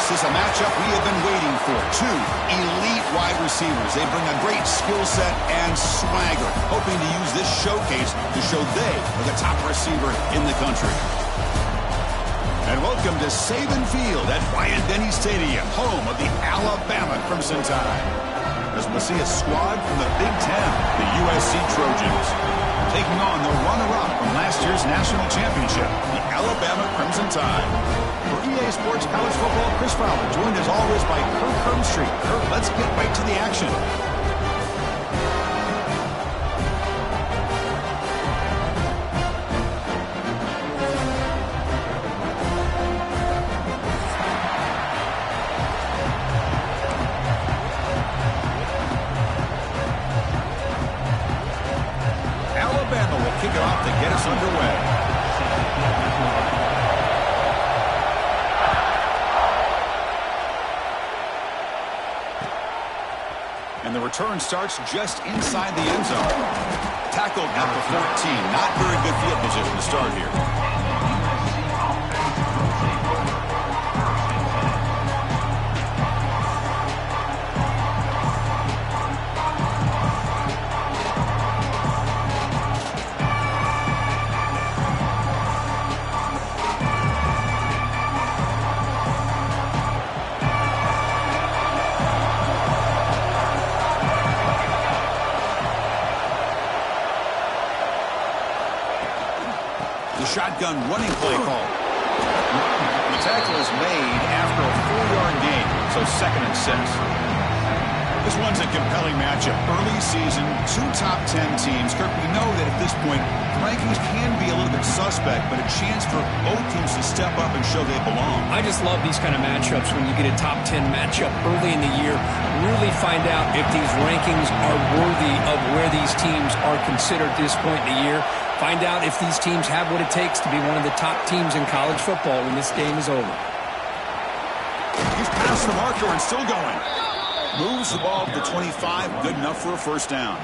This is a matchup we have been waiting for. Two elite wide receivers. They bring a great skill set and swagger, hoping to use this showcase to show they are the top receiver in the country. And welcome to Saban Field at Bryant-Denny Stadium, home of the Alabama Crimson Tide. As we'll see a squad from the Big Ten, the USC Trojans, taking on the runner-up from last year's national championship, the Alabama Crimson Tide. For EA Sports College Football, Chris Fowler, joined as always by Kirk Hermstreet. Kirk, let's get right to the action. Alabama will kick it off to get us underway. And the return starts just inside the end zone. Tackled at the 14. Not very good field position to start here. Shotgun running play call. The tackle is made after a 4-yard gain, so 2nd and 6. This one's a compelling matchup. Early season, 2 top 10 teams. Kirk, we know that at this point, the rankings can be a little bit suspect, but a chance for both teams to step up and show they belong. I just love these kind of matchups when you get a top 10 matchup early in the year. Really find out if these rankings are worthy of where these teams are considered at this point in the year. Find out if these teams have what it takes to be one of the top teams in college football when this game is over. He's past the marker and still going. Moves the ball to the 25. Good enough for a first down.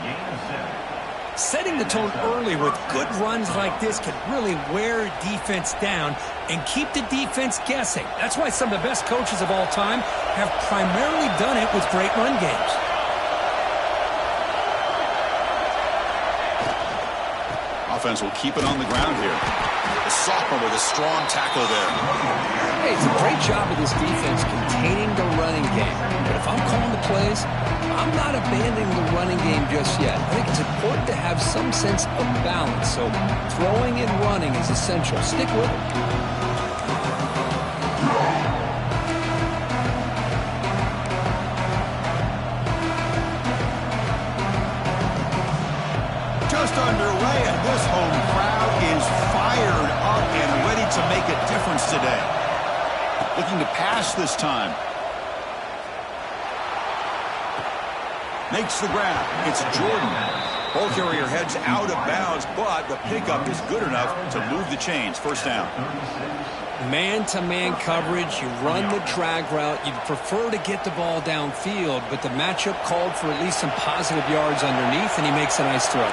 Setting the tone early with good runs like this can really wear defense down and keep the defense guessing. That's why some of the best coaches of all time have primarily done it with great run games. Offense will keep it on the ground here. The sophomore with a strong tackle there. Hey, it's a great job of this defense containing the running game. But if I'm calling the plays, I'm not abandoning the running game just yet. I think it's important to have some sense of balance. So throwing and running is essential. Stick with it. Just underway, and this home crowd is fired up and ready to make a difference today. Looking to pass this time. Makes the grab. It's Jordan. Ball carrier heads out of bounds, but the pickup is good enough to move the chains. First down. Man-to-man coverage, you run the drag route. You'd prefer to get the ball downfield, but the matchup called for at least some positive yards underneath, and he makes a nice throw.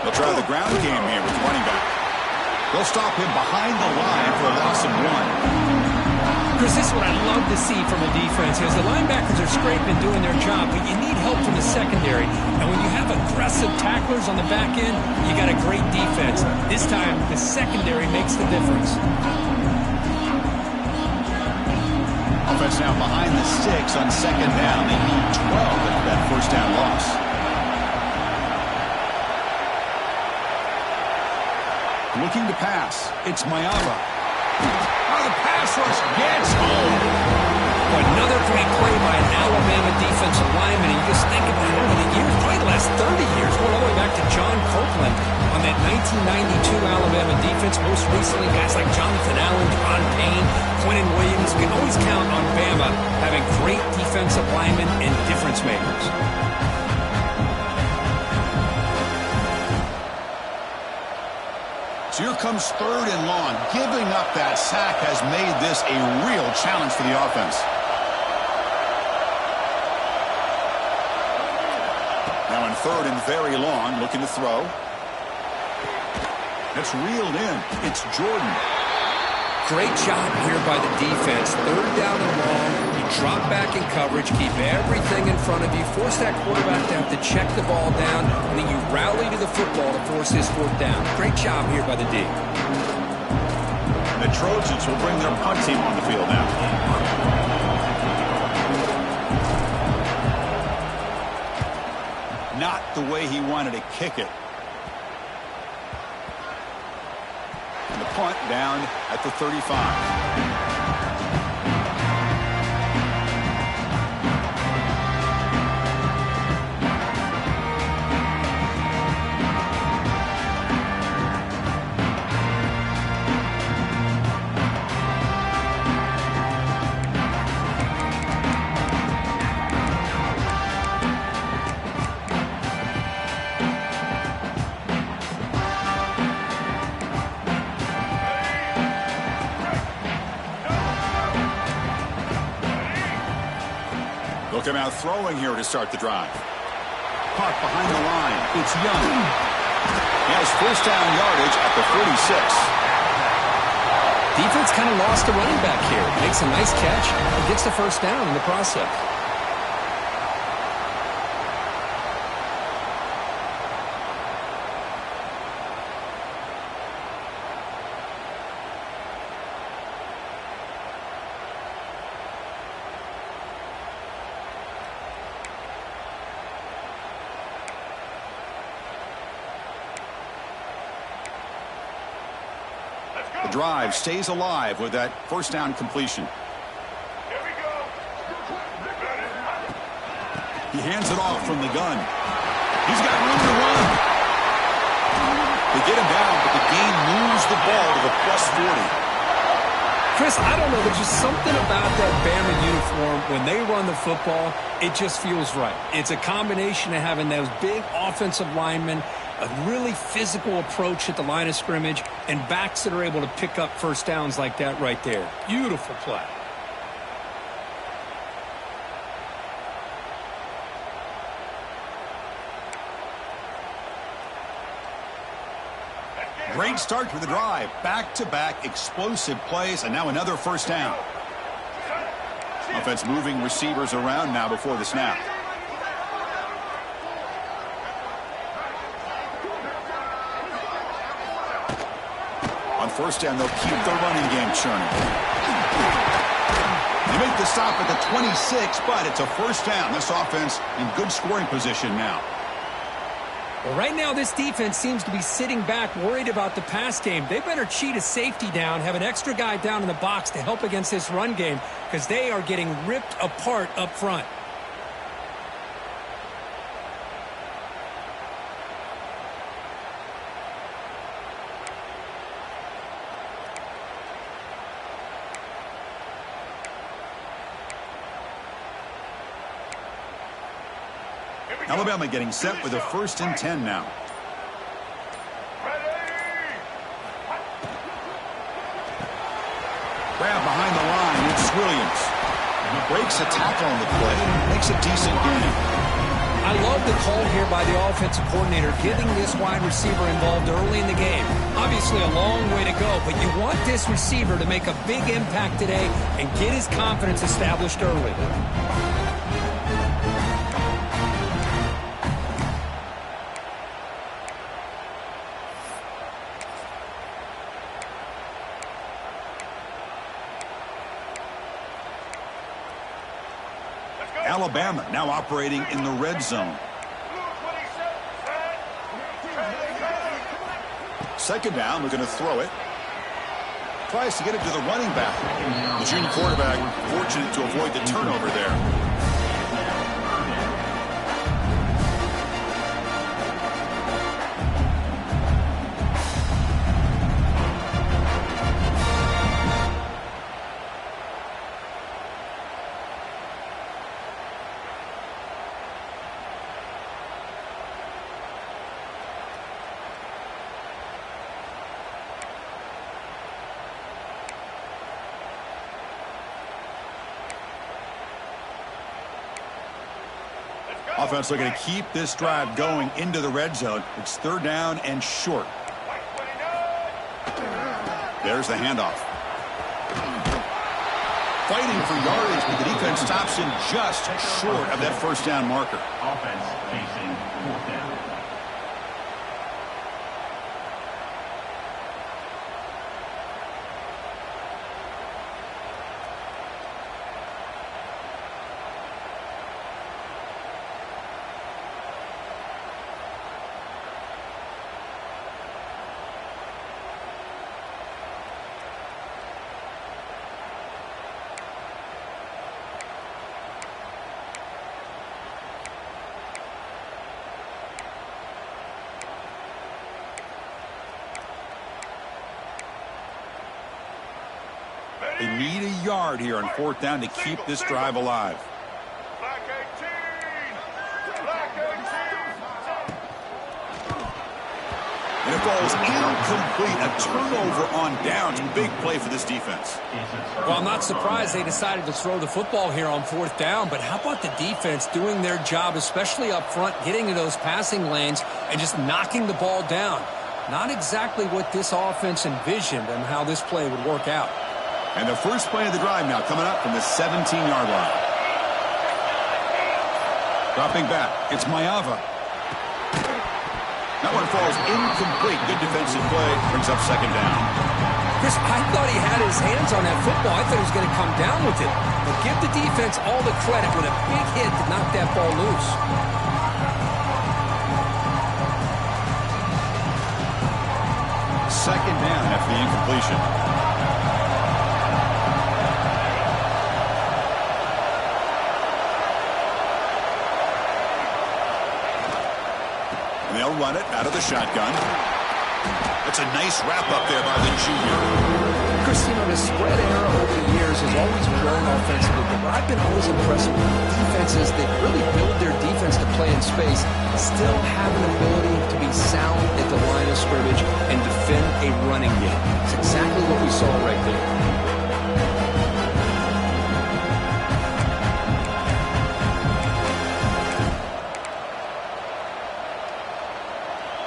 They'll try the ground game here with running back. They'll stop him behind the line for a loss of 1. Chris, this is what I love to see from a defense. As the linebackers are scraping, doing their job, but you need help from the secondary. And when you have aggressive tacklers on the back end, you got a great defense. This time, the secondary makes the difference. Offense now behind the sticks on 2nd down. They need 12 after that first down loss. Looking to pass. It's Mayava. Oh, the pass rush gets home. Another great play by an Alabama defensive lineman. And you just think about it over the years, probably the last 30 years, going all the way back to John Copeland on that 1992 Alabama defense. Most recently, guys like Jonathan Allen, John Payne, Quentin Williams. You can always count on Bama having great defensive linemen and difference makers. So here comes 3rd and long. Giving up that sack has made this a real challenge for the offense. third and very long, looking to throw. It's reeled in. It's Jordan. Great job here by the defense. Third down and long. You drop back in coverage, keep everything in front of you, force that quarterback to have to check the ball down, and then you rally to the football to force his fourth down. Great job here by the D. The Trojans will bring their punt team on the field now. Not the way he wanted to kick it. And the punt down at the 35. Look him out throwing here to start the drive. Caught behind the line. It's Young. He has first down yardage at the 46. Defense kind of lost the running back here. Makes a nice catch and gets the first down in the process. The drive stays alive with that first down completion. Here we go. He hands it off from the gun. He's got room to run. They get him down, but the gain moves the ball to the +40. Chris, I don't know. There's just something about that Bama uniform. When they run the football, it just feels right. It's a combination of having those big offensive linemen, a really physical approach at the line of scrimmage, and backs that are able to pick up first downs like that right there. Beautiful play. Great start to the drive. Back-to-back explosive plays, and now another first down. Offense moving receivers around now before the snap. On first down, they'll keep the running game churning. They make the stop at the 26, but it's a first down. This offense in good scoring position now. Well, right now, this defense seems to be sitting back, worried about the pass game. They better cheat a safety down, have an extra guy down in the box to help against this run game, because they are getting ripped apart up front. Alabama getting set with a 1st and 10 now. Grab behind the line. It's Williams. He breaks a tackle on the play. Makes a decent gain. I love the call here by the offensive coordinator, getting this wide receiver involved early in the game. Obviously a long way to go, but you want this receiver to make a big impact today and get his confidence established early. Alabama now operating in the red zone. Second down, we're going to throw it. Tries to get it to the running back. The junior quarterback fortunate to avoid the turnover there. Offense looking to keep this drive going into the red zone. It's third down and short. There's the handoff. Fighting for yardage, but the defense stops him just short of that first down marker. Offense facing fourth down. They need a yard here on fourth down to keep this drive alive. Black 18! Black 18! And it falls incomplete. A turnover on downs. Big play for this defense. Well, I'm not surprised they decided to throw the football here on fourth down, but how about the defense doing their job, especially up front, getting to those passing lanes and just knocking the ball down? Not exactly what this offense envisioned and how this play would work out. And the first play of the drive now coming up from the 17-yard line. Dropping back, it's Mayava. That one falls incomplete. Good defensive play. Brings up second down. Chris, I thought he had his hands on that football. I thought he was going to come down with it. But give the defense all the credit with a big hit to knock that ball loose. Second down after the incompletion. They'll run it out of the shotgun. That's a nice wrap-up there by the junior. Chris, you know, the spread era over the years has always grown offensively, but I've been always impressed with defenses that really build their defense to play in space, still have an ability to be sound at the line of scrimmage and defend a running game. It's exactly what we saw right there.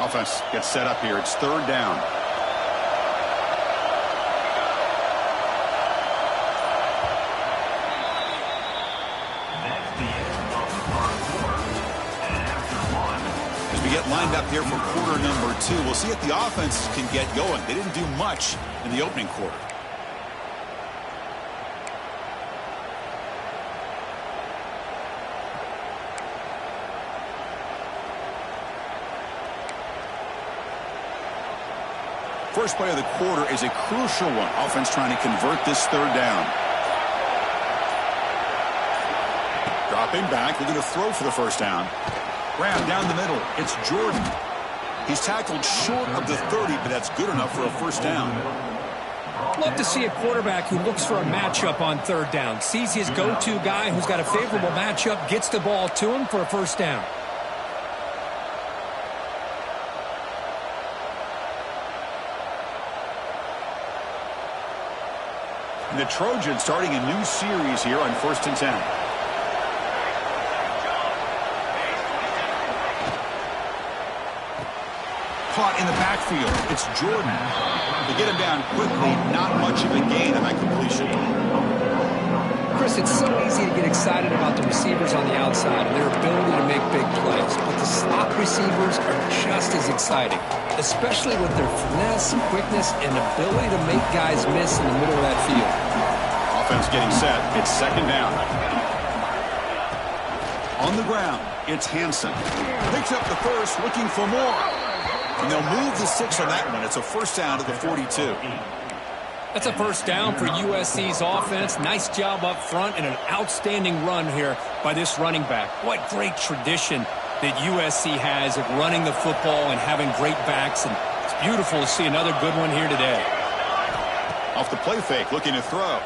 Offense gets set up here. It's third down. That's the end of the first quarter. And after one. As we get lined up here for quarter number 2, we'll see if the offense can get going. They didn't do much in the opening quarter. First play of the quarter is a crucial one. Offense trying to convert this third down. Dropping back. They're going to throw for the first down. Grab down the middle. It's Jordan. He's tackled short of the 30, but that's good enough for a first down. Love to see a quarterback who looks for a matchup on third down. Sees his go-to guy who's got a favorable matchup, gets the ball to him for a first down. The Trojans starting a new series here on 1st and 10. Caught in the backfield. It's Jordan. They get him down quickly. Not much of a gain on that completion. Chris, it's so easy to get excited about the receivers on the outside and their ability to make big plays. But the slot receivers are just as exciting, especially with their finesse, quickness, and ability to make guys miss in the middle of that field. Offense getting set. It's second down. On the ground, it's Hansen. Picks up the first, looking for more. And they'll move the 6 on that one. It's a first down to the 42. That's a first down for USC's offense. Nice job up front and an outstanding run here by this running back. What great tradition that USC has of running the football and having great backs. And it's beautiful to see another good one here today. Off the play fake, looking to throw.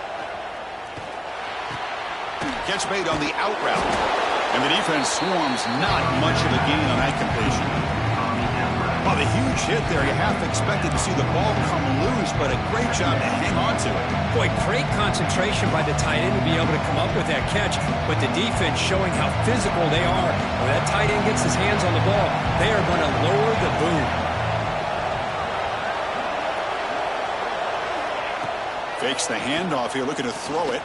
Catch made on the out route. And the defense swarms. Not much of a gain on that completion. Well, the huge hit there, you half expected to see the ball come loose, but a great job to hang on to it. Boy, great concentration by the tight end to be able to come up with that catch, but the defense showing how physical they are. When that tight end gets his hands on the ball, they are going to lower the boom. Fakes the handoff here, looking to throw it.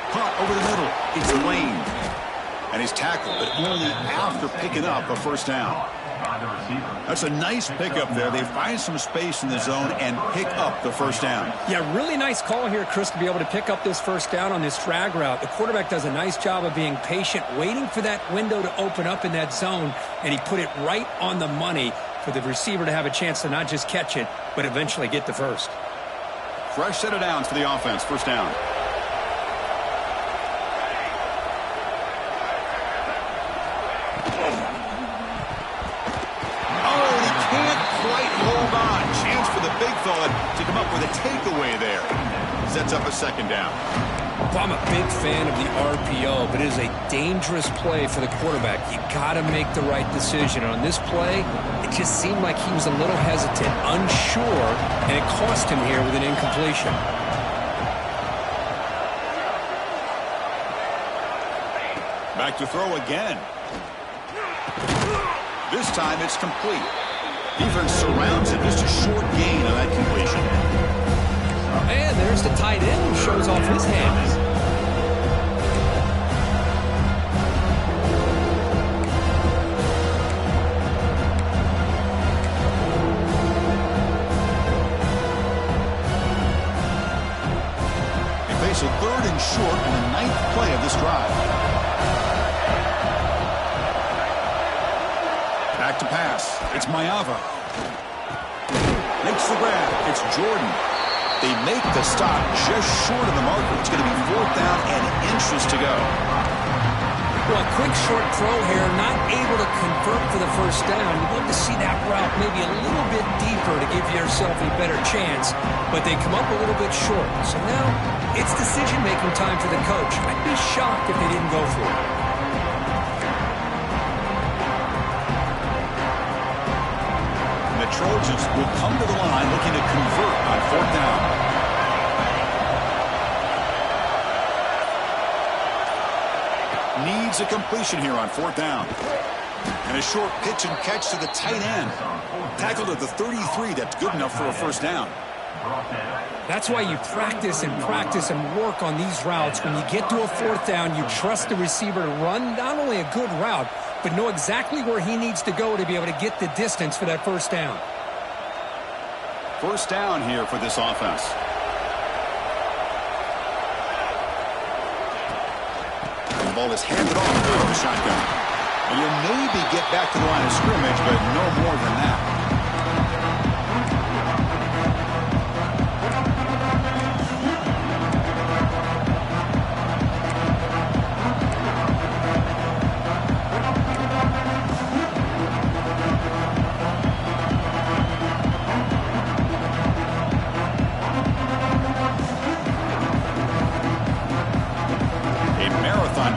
Caught over the middle. It's Lane. And he's tackled, but only after picking up a first down. That's a nice pickup there. They find some space in the zone and pick up the first down. Yeah, really nice call here, Chris, to be able to pick up this first down on this drag route. The quarterback does a nice job of being patient, waiting for that window to open up in that zone, and he put it right on the money for the receiver to have a chance to not just catch it, but eventually get the first. Fresh set of downs for the offense. First down. Big fella to come up with a takeaway there. Sets up a second down. Well, I'm a big fan of the RPO, but it is a dangerous play for the quarterback. You got to make the right decision. On this play, it just seemed like he was a little hesitant, unsure, and it cost him here with an incompletion. Back to throw again. This time it's complete. Defense surrounds it. Just a short gain on that completion. And there's the tight end who shows off his hands. They face a third and short on the 9th play of this drive. Back to pass. It's Mayava. Makes the grab. It's Jordan. They make the stop just short of the marker. It's going to be 4th down and inches to go. Well, a quick short throw here, not able to convert for the first down. You'd love to see that route maybe a little bit deeper to give yourself a better chance, but they come up a little bit short. So now it's decision-making time for the coach. I'd be shocked if they didn't go for it. Trojans will come to the line looking to convert on 4th down. Needs a completion here on 4th down. And a short pitch and catch to the tight end. Tackled at the 33. That's good enough for a first down. That's why you practice and work on these routes. When you get to a 4th down, you trust the receiver to run not only a good route, but know exactly where he needs to go to be able to get the distance for that first down. First down here for this offense. And the ball is handed off to the shotgun. And you'll maybe get back to the line of scrimmage, but no more than that.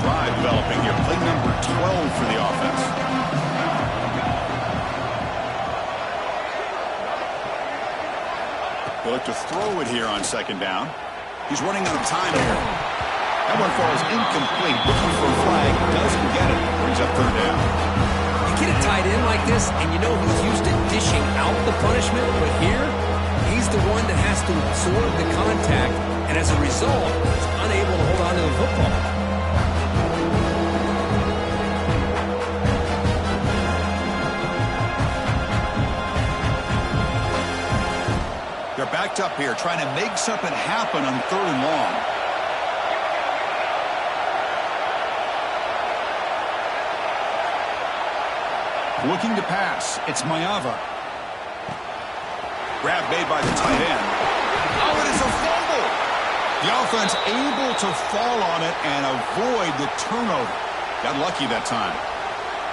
Drive developing here. Play number 12 for the offense. They look to throw it here on 2nd down. He's running out of time here. That one falls incomplete. Looking for a flag. Doesn't get it. Brings up 3rd down. You get a tight end like this, and you know he's used to dishing out the punishment, but here, he's the one that has to absorb the contact, and as a result, he's unable to hold on to the football. They're backed up here, trying to make something happen on 3rd and long. Looking to pass. It's Mayava. Grab made by the tight end. Oh, it is a fumble. The offense able to fall on it and avoid the turnover. Got lucky that time.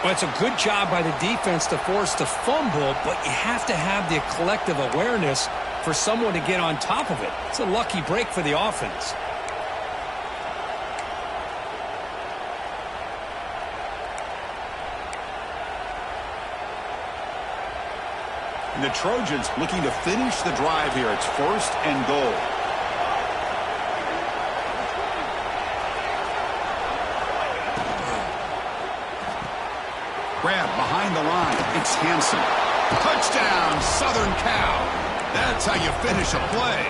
Well, it's a good job by the defense to force the fumble, but you have to have the collective awareness for someone to get on top of it. It's a lucky break for the offense. And the Trojans looking to finish the drive here. It's 1st and goal. Grab behind the line. It's Hansen. Touchdown, Southern Cal. That's how you finish a play.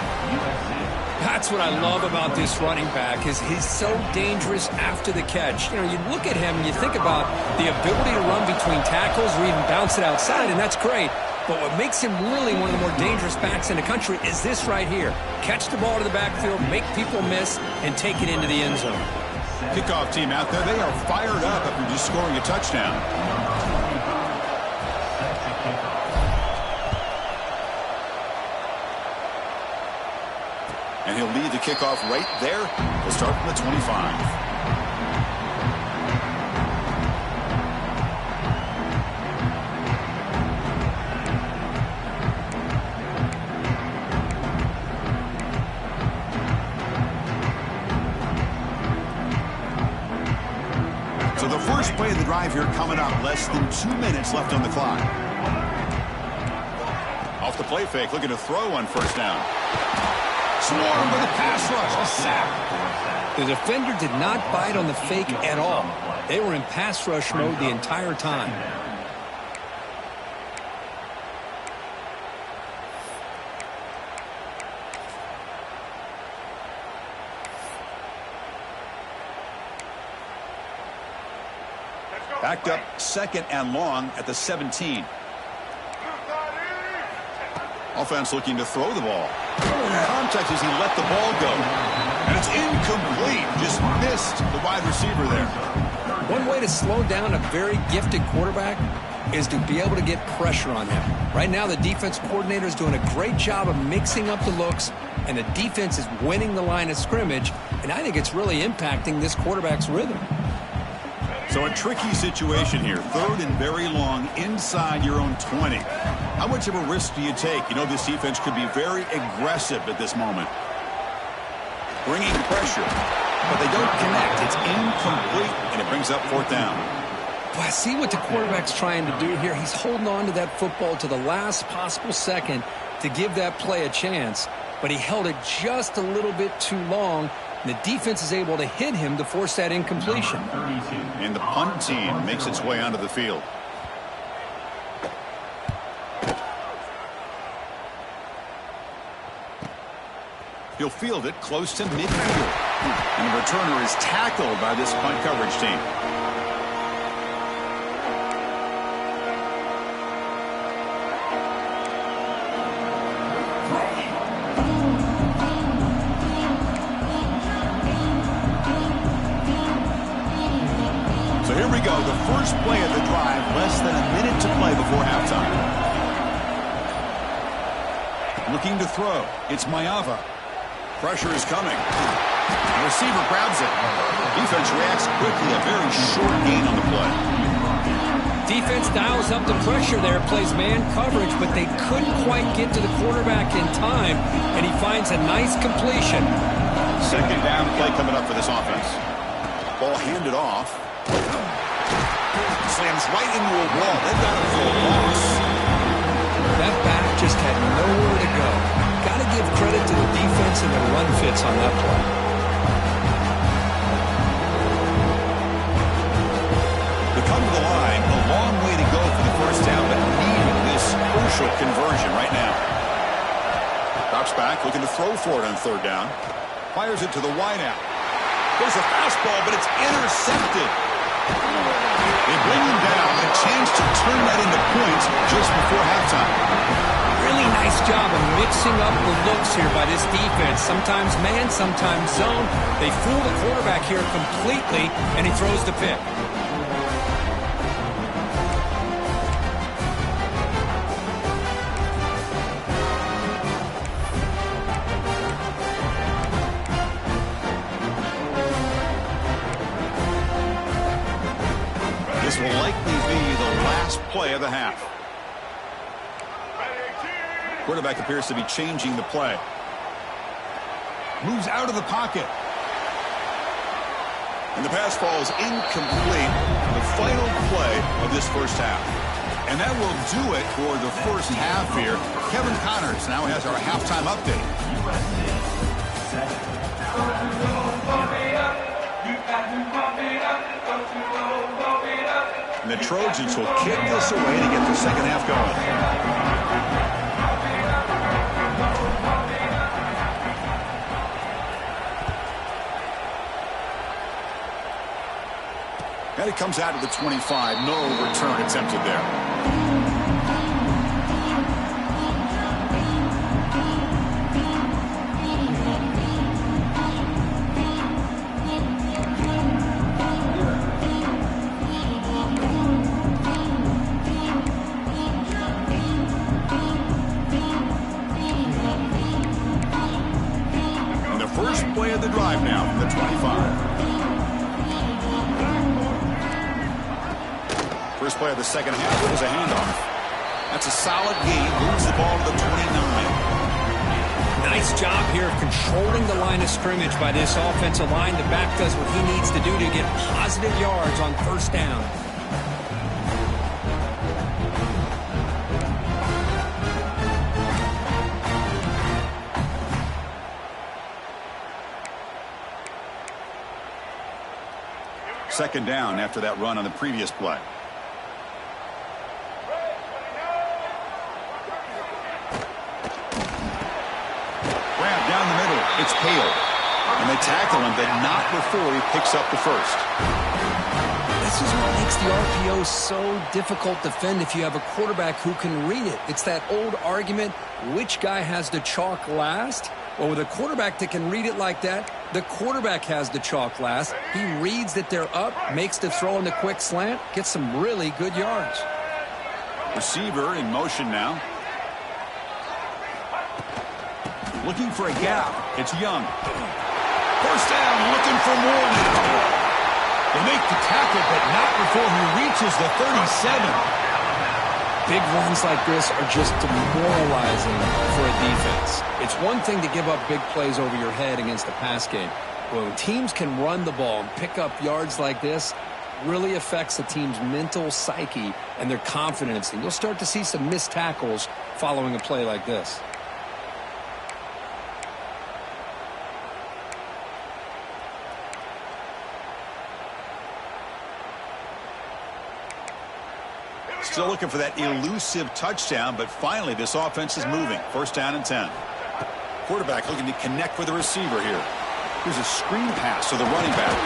That's what I love about this running back is he's so dangerous after the catch. You know, you look at him and you think about the ability to run between tackles or even bounce it outside, and that's great. But what makes him really one of the more dangerous backs in the country is this right here. Catch the ball to the backfield, make people miss, and take it into the end zone. Kickoff team out there, they are fired up after just scoring a touchdown. And he'll lead the kickoff right there. We'll start from the 25. So the first play of the drive here coming up. Less than 2 minutes left on the clock. Off the play fake, looking to throw on 1st down. Swarm with a pass rush, a sack. The defender did not bite on the fake at all. They were in pass rush mode the entire time. Backed up 2nd and long at the 17. Offense looking to throw the ball. Contact as he let the ball go. And it's incomplete. Just missed the wide receiver there. One way to slow down a very gifted quarterback is to be able to get pressure on him. Right now, the defense coordinator is doing a great job of mixing up the looks, and the defense is winning the line of scrimmage, and I think it's really impacting this quarterback's rhythm. So a tricky situation here. 3rd and very long inside your own 20. How much of a risk do you take? You know this defense could be very aggressive at this moment. Bringing pressure, but they don't connect. It's incomplete, and it brings up 4th down. Well, I see what the quarterback's trying to do here. He's holding on to that football to the last possible second to give that play a chance, but he held it just a little bit too long. The defense is able to hit him to force that incompletion. And the punt team makes its way onto the field. He'll field it close to midfield. And the returner is tackled by this punt coverage team. So here we go, the first play of the drive, less than a minute to play before halftime. Looking to throw, it's Mayava. Pressure is coming. The receiver grabs it. Defense reacts quickly, a very short gain on the play. Defense dials up the pressure there, plays man coverage, but they couldn't quite get to the quarterback in time, and he finds a nice completion. 2nd down play coming up for this offense. Ball handed off. Slams right into a wall. They've got him for a loss. That back just had nowhere to go. Got to give credit to the defense and the run fits on that play. To come to the line, a long way to go for the 1st down, but needing this crucial conversion right now. Drops back, looking to throw for it on 3rd down. Fires it to the wideout. There's a fastball, but it's intercepted. They bring him down, a chance to turn that into points just before halftime. Really nice job of mixing up the looks here by this defense. Sometimes man, sometimes zone. They fool the quarterback here completely, and he throws the pick. This will likely be the last play of the half. Quarterback appears to be changing the play. Moves out of the pocket. And the pass falls incomplete. The final play of this 1st half. And that will do it for the first half here. Kevin Connors now has our halftime update. And the Trojans will kick this away to get the second half going. And it comes out of the 25. No return attempted there. And the first play of the drive now from the 25. First play of the second half was a handoff. That's a solid gain. Moves the ball to the 29. Nice job here of controlling the line of scrimmage by this offensive line. The back does what he needs to do to get positive yards on first down. Second down after that run on the previous play. Down the middle, it's Hale. And they tackle him, but not before he picks up the first. This is what makes the RPO so difficult to defend if you have a quarterback who can read it. It's that old argument, which guy has the chalk last? Well, with a quarterback that can read it like that, the quarterback has the chalk last. He reads that they're up, makes the throw in the quick slant, gets some really good yards. Receiver in motion now. Looking for a gap. It's Young. First down, looking for more now. They make the tackle, but not before he reaches the 37. Big runs like this are just demoralizing for a defense. It's one thing to give up big plays over your head against the pass game. But when teams can run the ball and pick up yards like this, really affects the team's mental psyche and their confidence. And you'll start to see some missed tackles following a play like this. Still looking for that elusive touchdown, but finally this offense is moving. First down and 10. Quarterback looking to connect with the receiver here. Here's a screen pass to the running back.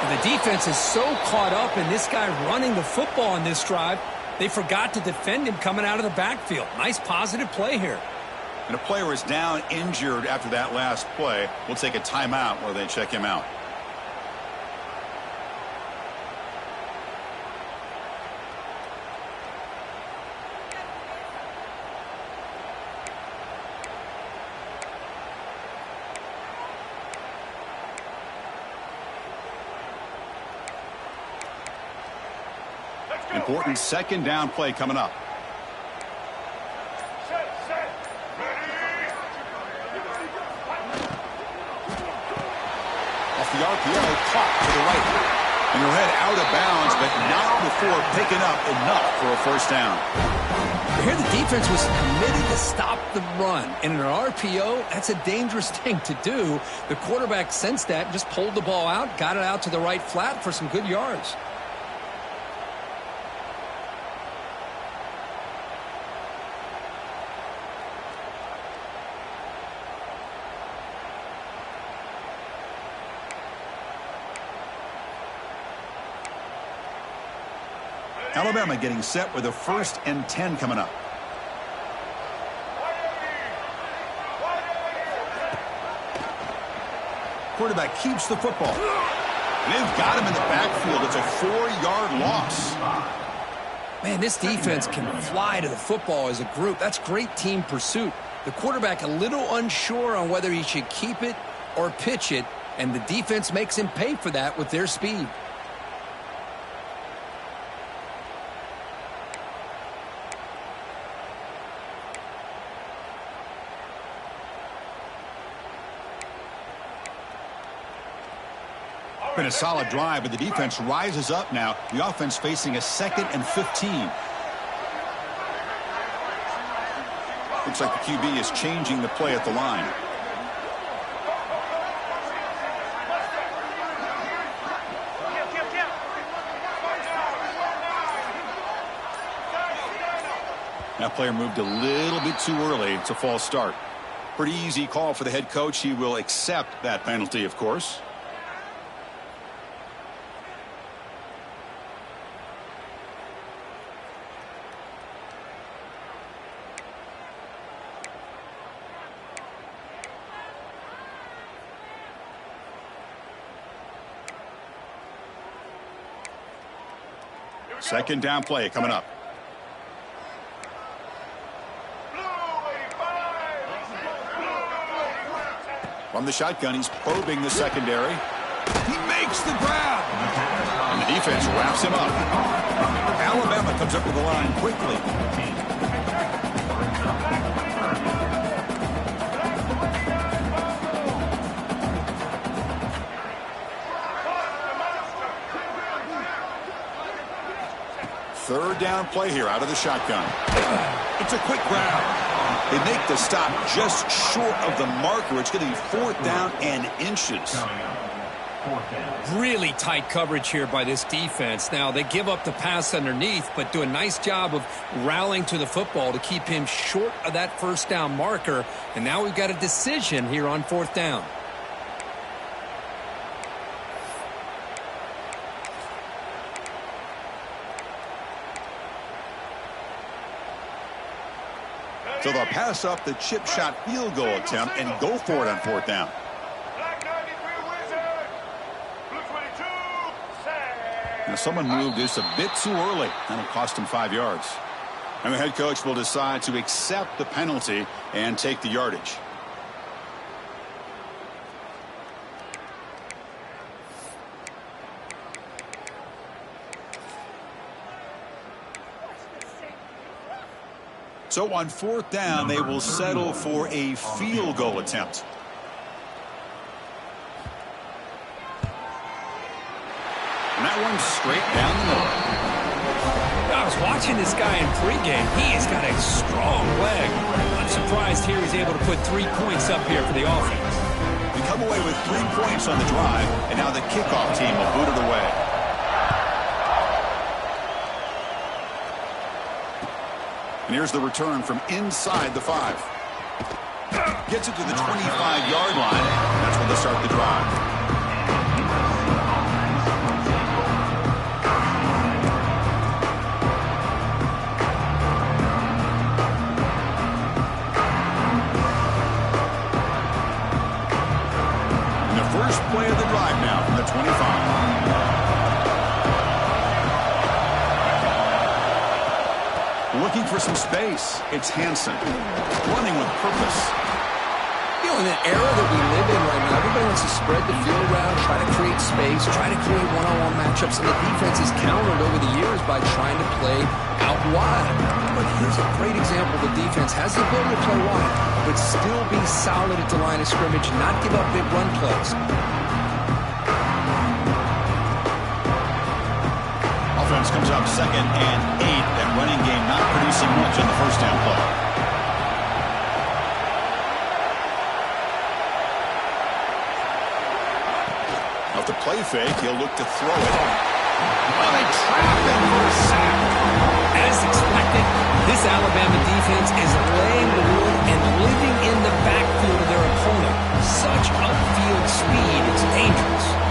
And the defense is so caught up in this guy running the football on this drive, they forgot to defend him coming out of the backfield. Nice positive play here. And a player is down injured after that last play. We'll take a timeout while they check him out. Important second down play coming up. Off the RPO, caught to the right. And he'll head out of bounds, but not before picking up enough for a first down. Here the defense was committed to stop the run. And in an RPO, that's a dangerous thing to do. The quarterback sensed that, just pulled the ball out, got it out to the right flat for some good yards. Alabama getting set with a 1st and 10 coming up. Quarterback keeps the football. And they've got him in the backfield. It's a 4-yard loss. Man, this defense can fly to the football as a group. That's great team pursuit. The quarterback a little unsure on whether he should keep it or pitch it, and the defense makes him pay for that with their speed. been a solid drive, but the defense rises up now. The offense facing a 2nd and 15. Looks like the QB is changing the play at the line. That player moved a little bit too early. It's a false start. Pretty easy call for the head coach. He will accept that penalty, of course. Second down play coming up. From the shotgun, he's probing the secondary. He makes the grab. And the defense wraps him up. Alabama comes up to the line quickly. Third down play here out of the shotgun. It's a quick grab. They make the stop just short of the marker. It's going to be 4th down and inches. Really tight coverage here by this defense. Now, they give up the pass underneath, but do a nice job of rallying to the football to keep him short of that first down marker. And now we've got a decision here on 4th down. So they'll pass up the chip shot field goal attempt and go for it on 4th down. Now someone moved this a bit too early. That'll cost him 5 yards. And the head coach will decide to accept the penalty and take the yardage. So on 4th down, they will settle for a field goal attempt. And that one's straight down the middle. I was watching this guy in pregame. He has got a strong leg. I'm surprised here he's able to put 3 points up here for the offense. We come away with 3 points on the drive, and now the kickoff team will boot it away. And here's the return from inside the 5. Gets it to the 25-yard line. That's when they start the drive. And the first play of the drive now from the 25. Looking for some space. It's Hansen running with purpose. You know, in the era that we live in right now, everybody wants to spread the field around, try to create space, try to create one-on-one matchups, and the defense is countered over the years by trying to play out wide. But here's a great example. The defense has the ability to play wide, but still be solid at the line of scrimmage, not give up big run plays. Offense comes up 2nd and 8. That running game not producing much on the first down play. Off the play fake, he'll look to throw it. Oh, they trap him for a sack. As expected, this Alabama defense is laying the wood and living in the backfield of their opponent. Such upfield speed, it's dangerous.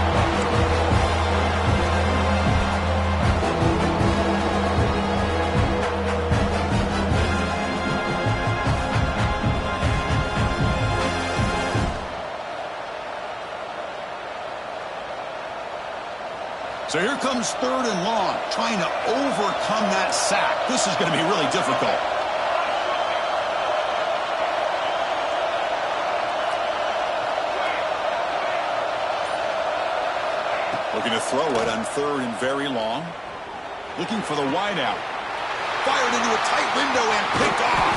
So here comes 3rd and long, trying to overcome that sack. This is going to be really difficult. Looking to throw it on 3rd and very long. Looking for the wideout. Fired into a tight window and picked off.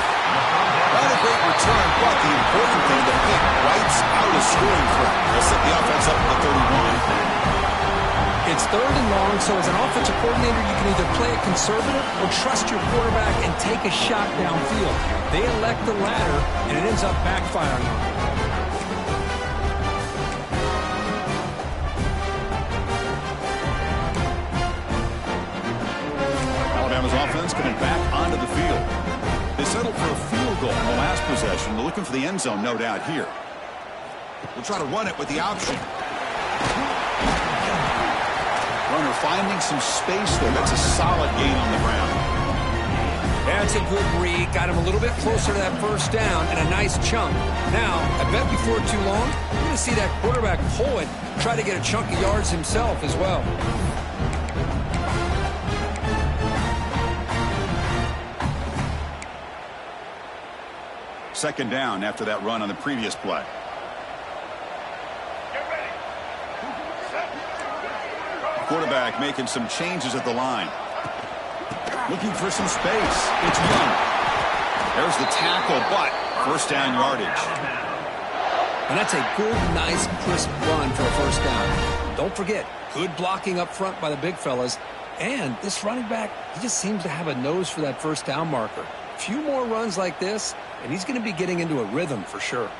Not a great return, but the important thing, the pick wipes out a scoring threat. They'll set the offense up at the 31. It's 3rd and long, so as an offensive coordinator, you can either play it conservative or trust your quarterback and take a shot downfield. They elect the latter, and it ends up backfiring on them. Alabama's offense coming back onto the field. They settled for a field goal in the last possession. They're looking for the end zone, no doubt, here. We'll try to run it with the option. Runner finding some space there. That's a solid gain on the ground. That's a good read. Got him a little bit closer to that first down and a nice chunk. Now, I bet before too long, you're going to see that quarterback pull it, try to get a chunk of yards himself as well. Second down after that run on the previous play. Quarterback making some changes at the line. Looking for some space. It's Young. There's the tackle, but first down yardage. And that's a good, nice, crisp run for a first down. Don't forget, good blocking up front by the big fellas. And this running back, he just seems to have a nose for that first down marker. A few more runs like this, and he's going to be getting into a rhythm for sure.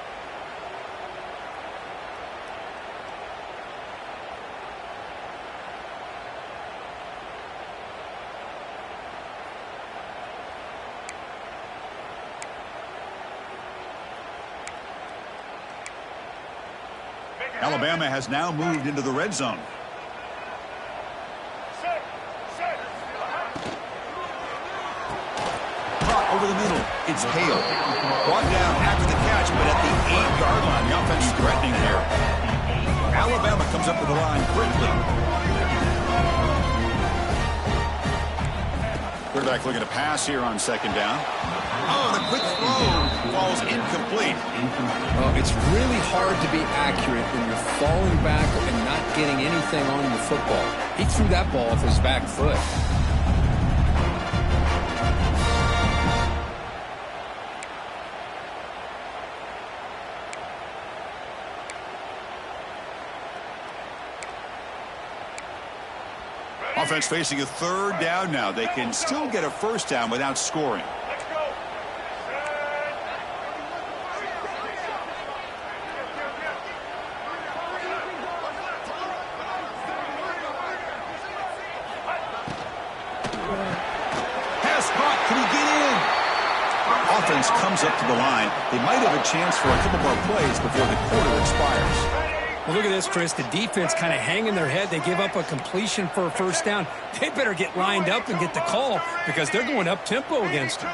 Alabama has now moved into the red zone. Caught over the middle. It's Hale. Brought down after the catch, but at the 8-yard line. The offense is threatening here. Alabama comes up to the line quickly. Quarterback looking to pass here on second down. Oh, the quick throw falls incomplete. It's really hard to be accurate when you're falling back and not getting anything on the football. He threw that ball off his back foot. Offense facing a third down now. They can still get a first down without scoring. Pass caught. Can he get in? Offense comes up to the line. They might have a chance for a couple more plays before the quarter expires. Well, look at this, Chris. The defense kind of hanging their head. They give up a completion for a first down. They better get lined up and get the call because they're going up-tempo against them.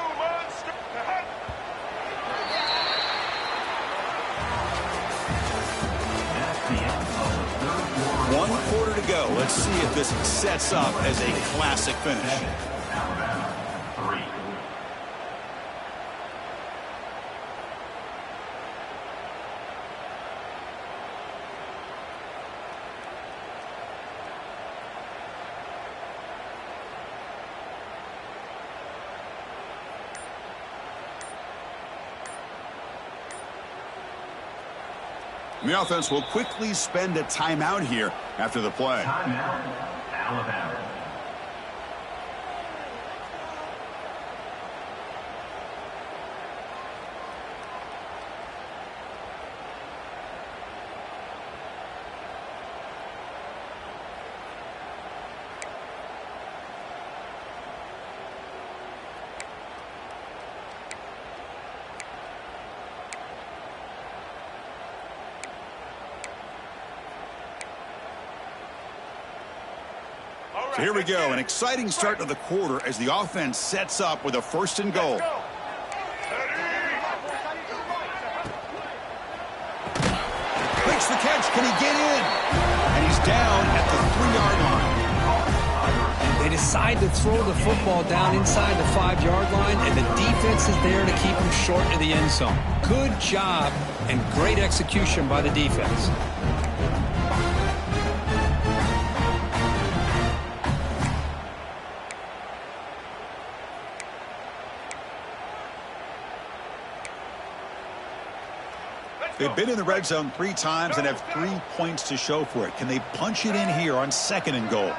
One quarter to go. Let's see if this sets up as a classic finish. The offense will quickly spend a timeout here after the play. Timeout, Alabama. So here we go, an exciting start to the quarter as the offense sets up with a first and goal. Makes the catch. Can he get in? And he's down at the 3-yard line. They decide to throw the football down inside the 5-yard line, and the defense is there to keep them short of the end zone. Good job and great execution by the defense. They've been in the red zone 3 times and have 3 points to show for it. Can they punch it in here on 2nd and goal?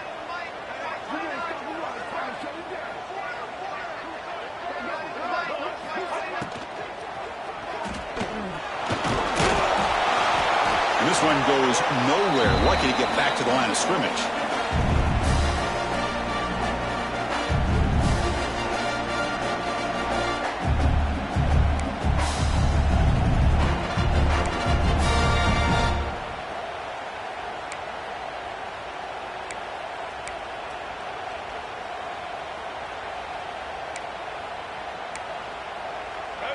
And this one goes nowhere. Lucky to get back to the line of scrimmage.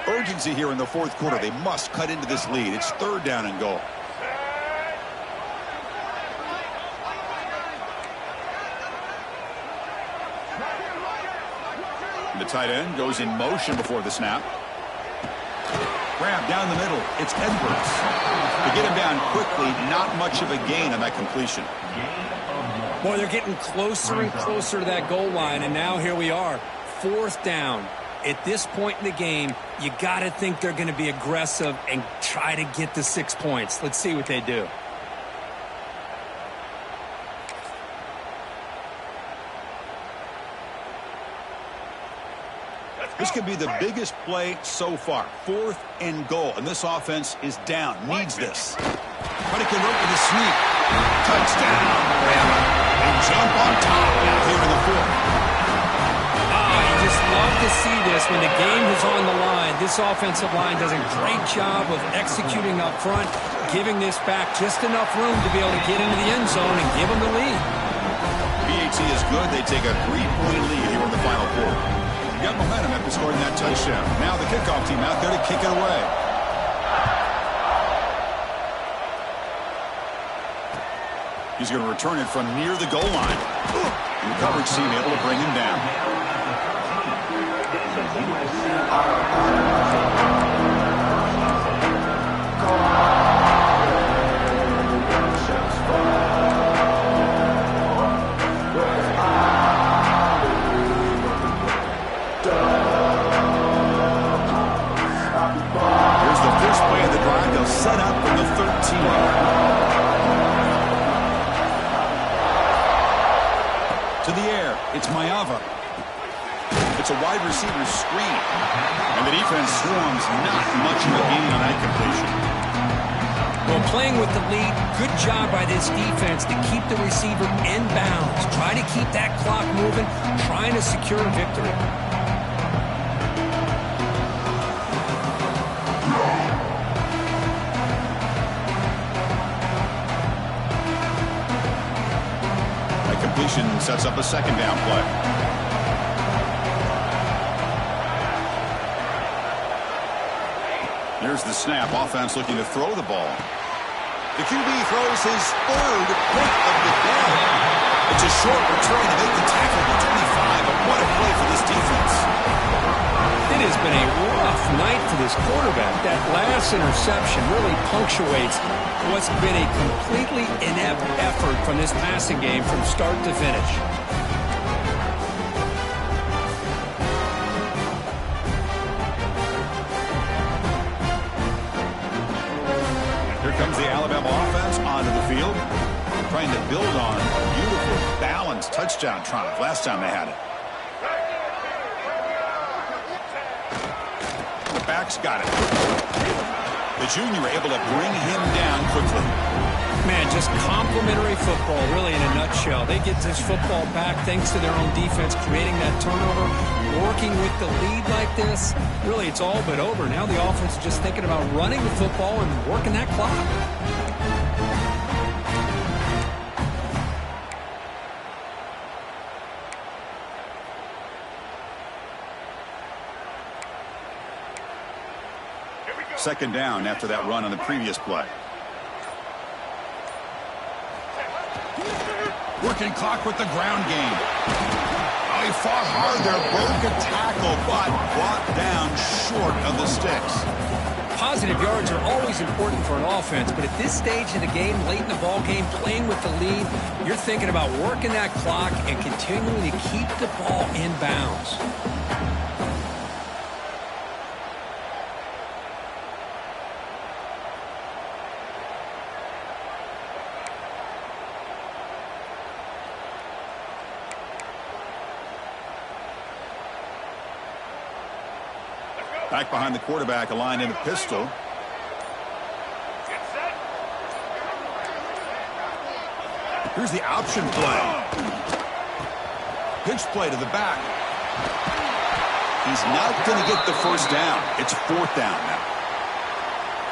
Urgency here in the 4th quarter. They must cut into this lead. It's 3rd down and goal. The tight end goes in motion before the snap. Grab down the middle. It's Edwards. To get him down quickly, not much of a gain on that completion. Boy, they're getting closer and closer to that goal line, and now here we are. 4th down. At this point in the game, you got to think they're going to be aggressive and try to get the 6 points. Let's see what they do. This could be the biggest play so far. 4th and goal, and this offense is down. Needs this. But it can work with a sneak. Touchdown! They jump on top now here in the 4th. You just love to see this when the game is on the line. This offensive line does a great job of executing up front, giving this back just enough room to be able to get into the end zone and give them the lead. BAT is good. They take a 3-point lead here in the final quarter. You got momentum after scoring that touchdown. Now the kickoff team out there to kick it away. He's going to return it from near the goal line. And the coverage team able to bring him down. Here's the first play of the drive. They'll set up from the 13. To the air, it's Mayava. It's a wide receiver screen. And the defense swarms, not much of a gain on that completion. Well, playing with the lead, good job by this defense to keep the receiver in bounds. Try to keep that clock moving, trying to secure a victory. That completion sets up a 2nd down play. Here's the snap. Offense looking to throw the ball. The QB throws his 3rd pick of the day. It's a short return to make the tackle to 25. But what a play for this defense. It has been a rough night for this quarterback. That last interception really punctuates what's been a completely inept effort from this passing game from start to finish. Comes the Alabama offense onto the field, trying to build on a beautiful, balanced touchdown triumph last time they had it. The back's got it. The junior able to bring him down quickly. Man, just complimentary football, really, in a nutshell. They get this football back thanks to their own defense, creating that turnover, working with the lead like this. Really, it's all but over. Now the offense is just thinking about running the football and working that clock. Second down after that run on the previous play. Working clock with the ground game. Oh, he fought hard there, broke a tackle, but brought down short of the sticks. Positive yards are always important for an offense, but at this stage in the game, late in the ball game, playing with the lead, you're thinking about working that clock and continuing to keep the ball in bounds. Back behind the quarterback, aligned in a pistol. Get set. Here's the option play. Pitch play to the back. He's not going to get the first down. It's 4th down now.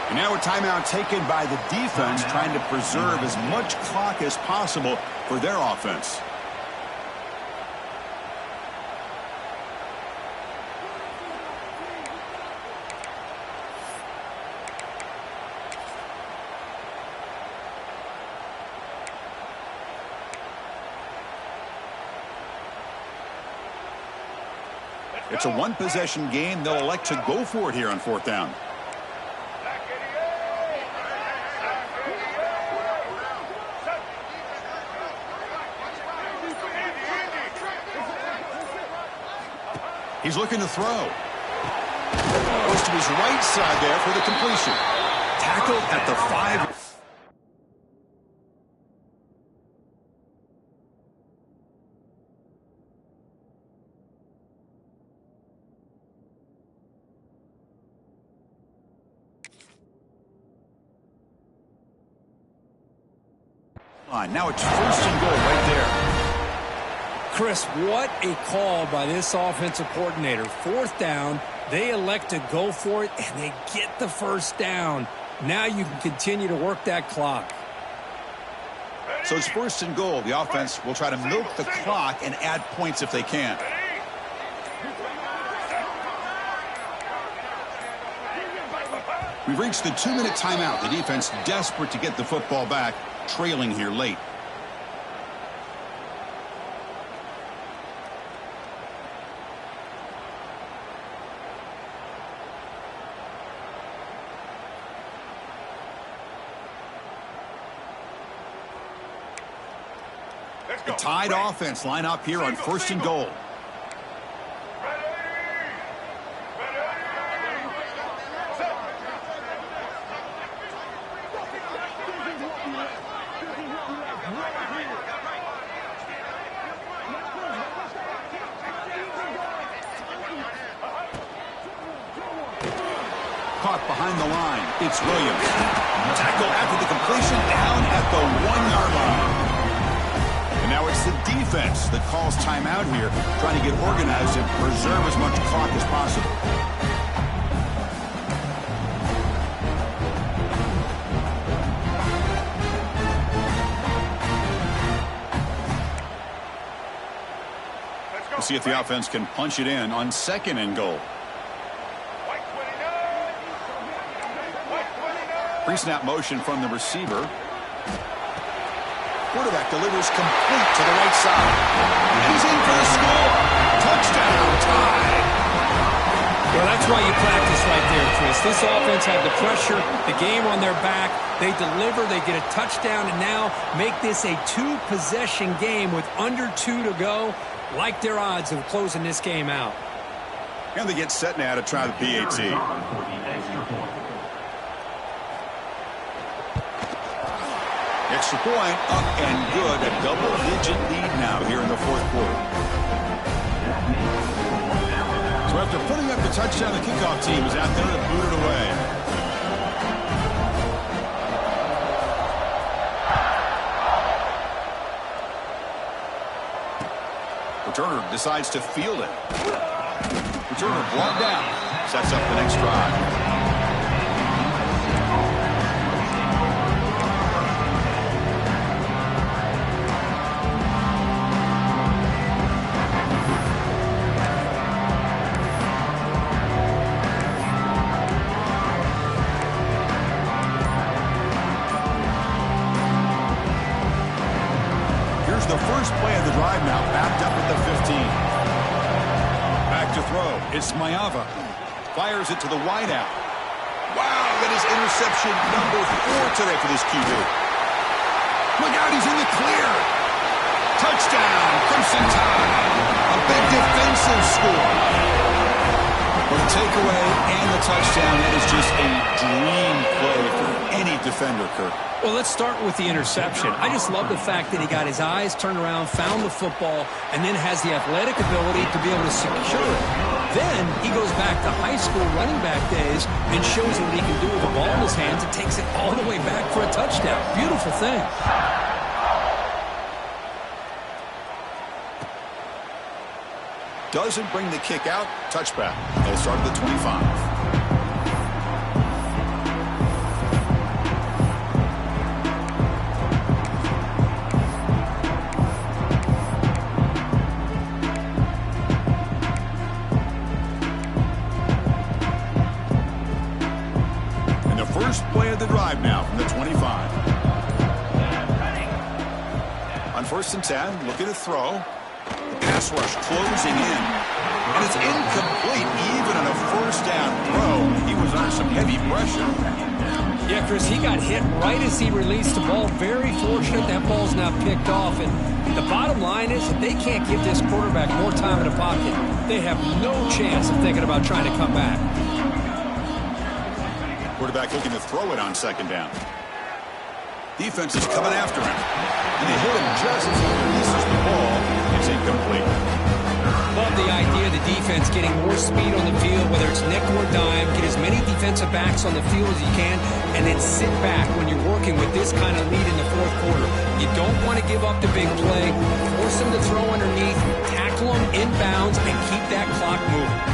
And now a timeout taken by the defense, trying to preserve as much clock as possible for their offense. It's a one-possession game. They'll elect to go for it here on 4th down. He's looking to throw. Goes to his right side there for the completion. Tackled at the 5. Now it's 1st and goal right there. Chris, what a call by this offensive coordinator. 4th down, they elect to go for it, and they get the first down. Now you can continue to work that clock. So it's 1st and goal. The offense will try to milk the clock and add points if they can. We've reached the 2-minute timeout. The defense desperate to get the football back, trailing here late. The tied offense line up here on 1st and goal. Caught behind the line. It's Williams. Tackle after the completion, down at the 1-yard line. And now it's the defense that calls timeout here, trying to get organized and preserve as much clock as possible. We'll see if the offense can punch it in on 2nd and goal. Pre-snap motion from the receiver. Quarterback delivers complete to the right side. And he's in for the score. Touchdown, tied. Well, that's why you practice right there, Chris. This offense had the pressure, the game on their back. They deliver, they get a touchdown, and now make this a 2-possession game with under 2 to go. Like their odds of closing this game out. And they get set now to try the PAT. Extra point, up and good. A double-digit lead now here in the 4th quarter. So after putting up the touchdown, the kickoff team is out there to boot it away. Returner decides to field it. Returner brought down. Sets up the next drive. The first play of the drive now, backed up at the 15. Back to throw. It's Mayava. Fires it to the wideout. Wow, that is interception number 4 today for this QB. Look out, he's in the clear. Touchdown, Crimson Tide. A big defensive score. For the takeaway and the touchdown, that is just a dream play for any defender, Kirk. Well, let's start with the interception. I just love the fact that he got his eyes turned around, found the football, and then has the athletic ability to be able to secure it. Then he goes back to high school running back days and shows what he can do with the ball in his hands and takes it all the way back for a touchdown. Beautiful thing. Doesn't bring the kick out. Touchback. They'll start at the 25. First play of the drive now from the 25. On 1st and 10, looking to throw. The pass rush closing in. And it's incomplete even on a 1st down throw. He was under some heavy pressure. Yeah, Chris, he got hit right as he released the ball. Very fortunate that ball's now picked off. And the bottom line is that they can't give this quarterback more time in the pocket. They have no chance of thinking about trying to come back. Quarterback looking to throw it on 2nd down. Defense is coming after him. And they hit him just as he releases the ball. It's incomplete. Love the idea of the defense getting more speed on the field, whether it's nickel or dime. Get as many defensive backs on the field as you can, and then sit back when you're working with this kind of lead in the 4th quarter. You don't want to give up the big play. Force them to throw underneath, tackle them inbounds, and keep that clock moving.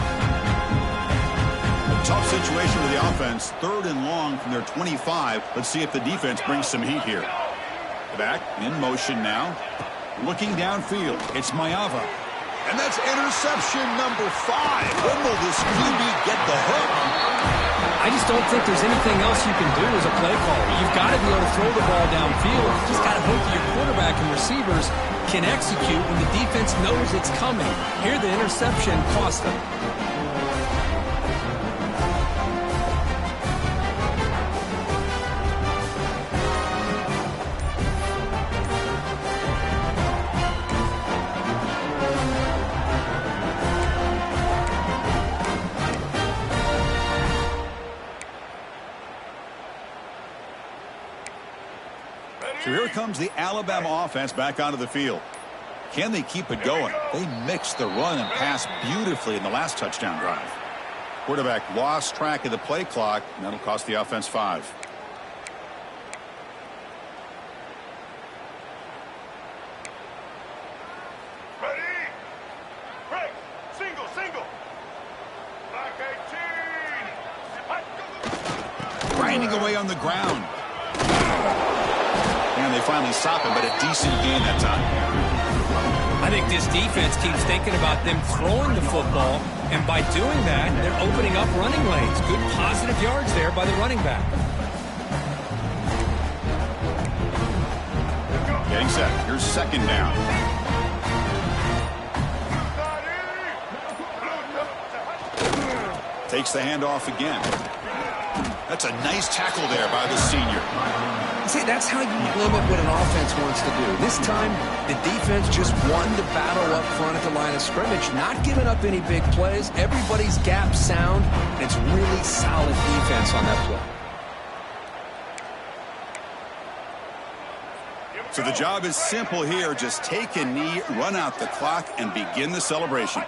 Tough situation for the offense. 3rd and long from their 25. Let's see if the defense brings some heat here. Back in motion now. Looking downfield. It's Mayava. And that's interception number 5. When will this QB get the hook? I just don't think there's anything else you can do as a play caller. You've got to be able to throw the ball downfield. You just got to hope that your quarterback and receivers can execute when the defense knows it's coming. Here the interception cost them. So here comes the Alabama offense back onto the field. Can they keep it going? They mixed the run and pass beautifully in the last touchdown drive. Quarterback lost track of the play clock, and that'll cost the offense 5. Ready? Break. Single. Back 18. Grinding away on the ground. And they finally stop him, but a decent gain that time. I think this defense keeps thinking about them throwing the football, and by doing that, they're opening up running lanes. Good positive yards there by the running back. Getting set. Here's 2nd down. Takes the handoff again. That's a nice tackle there by the senior. See, that's how you limit what an offense wants to do. This time, the defense just won the battle up front at the line of scrimmage, not giving up any big plays. Everybody's gap sound, and it's really solid defense on that play. So the job is simple here. Just take a knee, run out the clock, and begin the celebration.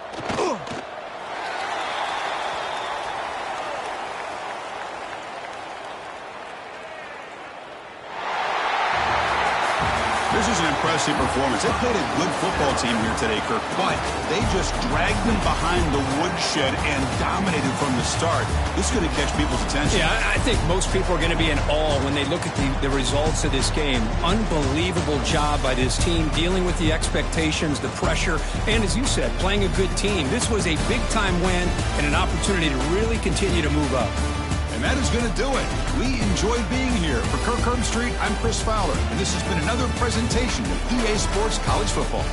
This is an impressive performance. They played a good football team here today, Kirk, but they just dragged them behind the woodshed and dominated from the start. This is going to catch people's attention. Yeah, I think most people are going to be in awe when they look at the results of this game. Unbelievable job by this team, dealing with the expectations, the pressure, and as you said, playing a good team. This was a big-time win and an opportunity to really continue to move up. And that is going to do it. We enjoyed being here. For Kirk Herbstreit, I'm Chris Fowler, and this has been another presentation of EA Sports College Football.